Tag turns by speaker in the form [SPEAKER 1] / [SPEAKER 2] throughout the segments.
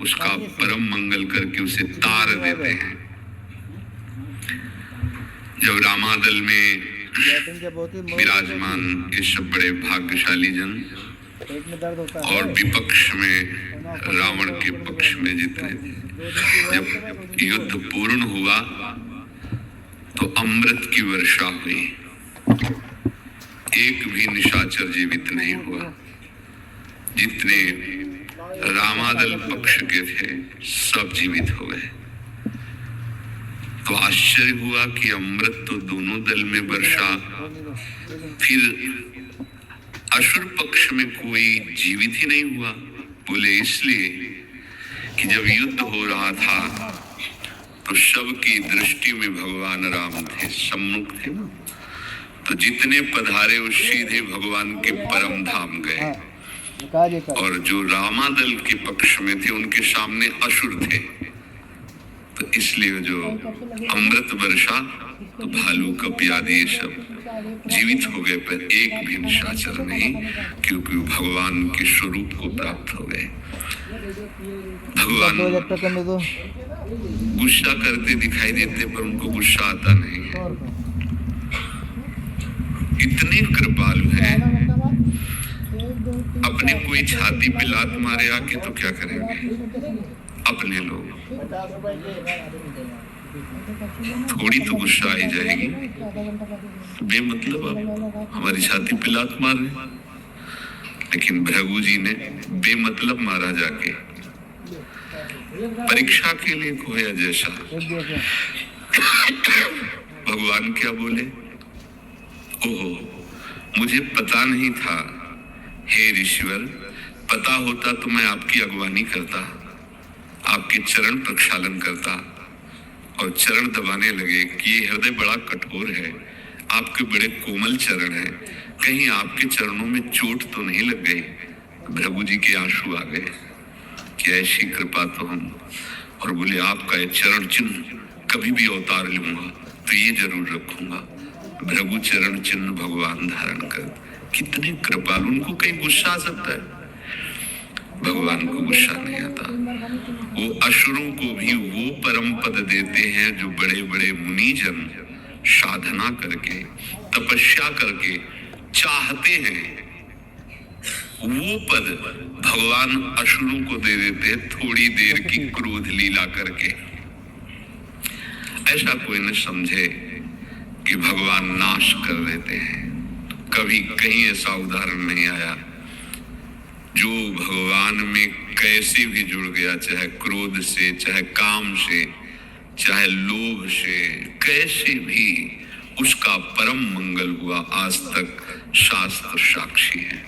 [SPEAKER 1] उसका परम मंगल करके उसे तार देते हैं। जब रामादल में विराजमान ये सब बड़े भाग्यशाली जन और विपक्ष में रावण के पक्ष में जितने, जब युद्ध पूर्ण हुआ तो अमृत की वर्षा हुई, एक भी निशाचर जीवित नहीं हुआ। जितने रामादल पक्ष के थे सब जीवित हो गए। तो आश्चर्य हुआ कि अमृत तो दोनों दल में वर्षा, फिर असुर पक्ष में कोई जीवित ही नहीं हुआ। बोले इसलिए कि जब युद्ध हो रहा था तो सबकी दृष्टि में भगवान राम थे, सम्मुख थे। तो जितने पधारे वो सीधे भगवान के परम धाम गए, और जो रामादल के पक्ष में थे उनके सामने असुर थे। तो इसलिए जो अमृत वर्षा, तो भालू कपि आदि सब जीवित हो गए, पर एक भी निशाचर नहीं, क्योंकि भगवान के स्वरूप को प्राप्त हो गए। भगवान गुस्सा करते दिखाई देते पर उनको गुस्सा आता नहीं है। इतने कृपालु हैं, अपने कोई छाती पे लात मारे आके तो क्या करेंगे अपने लोग, थोड़ी तो गुस्सा आई जाएगी। बेमतलब अब हमारी छाती पे लात मार रहे, लेकिन भृगु जी ने बेमतलब मारा जाके, परीक्षा के लिए खोया जैसा। भगवान क्या बोले, ओहो मुझे पता नहीं था, हे ऋषिवर, पता होता तो मैं आपकी अगवानी करता, आपके चरण प्रक्षालन करता और चरण दबाने लगे कि ये हृदय बड़ा कठोर है, आपके बड़े कोमल चरण हैं, कहीं आपके चरणों में चोट तो नहीं लग गई। भृगु जी के आंसू आ गए कि ऐसी कृपा तो हम, और बोले आपका ये चरण चिन्ह कभी भी अवतार लूंगा तो ये जरूर रखूंगा। भृगु चरण चिन्ह भगवान धारण कर, कितने कृपालु, उनको कहीं गुस्सा आ सकता है, भगवान को गुस्सा नहीं आता। वो असुरों को भी वो परम पद देते हैं जो बड़े बड़े मुनिजन साधना करके, तपस्या करके चाहते हैं। वो पद भगवान असुरों को दे देते हैं थोड़ी देर की क्रोध लीला करके। ऐसा कोई न समझे कि भगवान नाश कर देते हैं। कभी कहीं ऐसा उदाहरण नहीं आया। जो भगवान में कैसे भी जुड़ गया, चाहे क्रोध से, चाहे काम से, चाहे लोभ से, कैसे भी उसका परम मंगल हुआ, आज तक शास्त्र साक्षी है।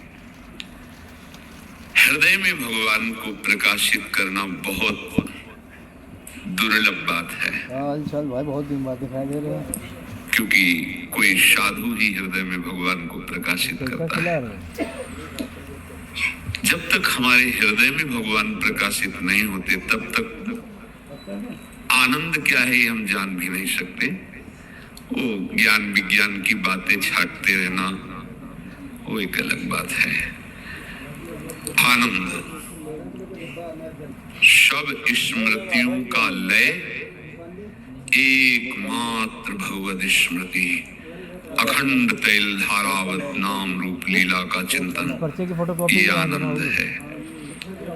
[SPEAKER 1] हृदय में भगवान को प्रकाशित करना बहुत दुर्लभ बात है।
[SPEAKER 2] भाई बहुत दिन बाद दिखाई दे रहे हैं,
[SPEAKER 1] क्योंकि कोई साधु ही हृदय में भगवान को प्रकाशित करता है। जब तक हमारे हृदय में भगवान प्रकाशित नहीं होते तब तक आनंद क्या है ये हम जान भी नहीं सकते। वो ज्ञान विज्ञान की बातें छाटते रहना वो एक अलग बात है। आनंद सब स्मृतियों का लय एकमात्र भगवद स्मृति, अखंड तैल धारावत नाम रूप लीला का चिंतन, ये आनंद है।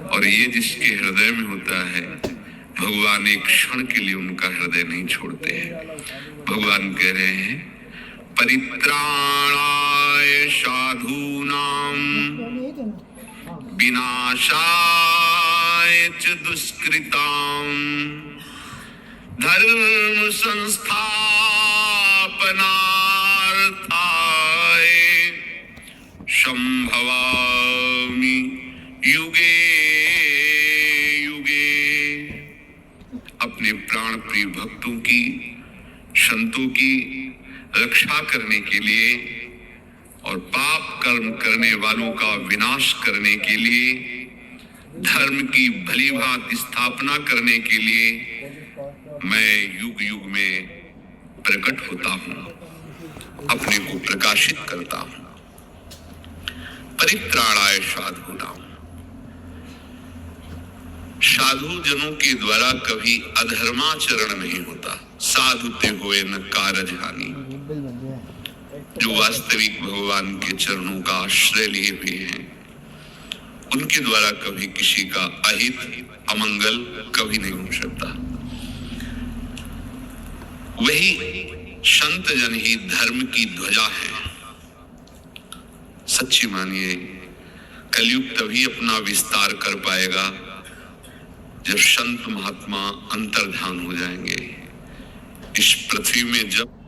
[SPEAKER 1] और ये जिसके हृदय में होता है, भगवान एक क्षण के लिए उनका हृदय नहीं छोड़ते हैं। भगवान कह रहे हैं परित्राणाय साधूनां विनाशाय च दुष्कृतां धर्म संस्थापनार्थाय संभवामि युगे युगे। अपने प्राण प्रिय भक्तों की, संतों की रक्षा करने के लिए और पाप कर्म करने वालों का विनाश करने के लिए, धर्म की भली भांति स्थापना करने के लिए मैं युग युग में प्रकट होता हूं, अपने को प्रकाशित करता हूं। परित्राणाय साधूनां, साधु जनों के द्वारा कभी अधर्माचरण नहीं होता। साधुते हुए न कारज हानि।
[SPEAKER 2] बिल बन गया।
[SPEAKER 1] जो वास्तविक भगवान के चरणों का आश्रय लिए हुए हैं, उनके द्वारा कभी किसी का अहित अमंगल कभी नहीं हो सकता। वही संत जन ही धर्म की ध्वजा है। सच्ची मानिए, कलयुग तभी अपना विस्तार कर पाएगा जब संत महात्मा अंतर्धान हो जाएंगे। इस पृथ्वी में जब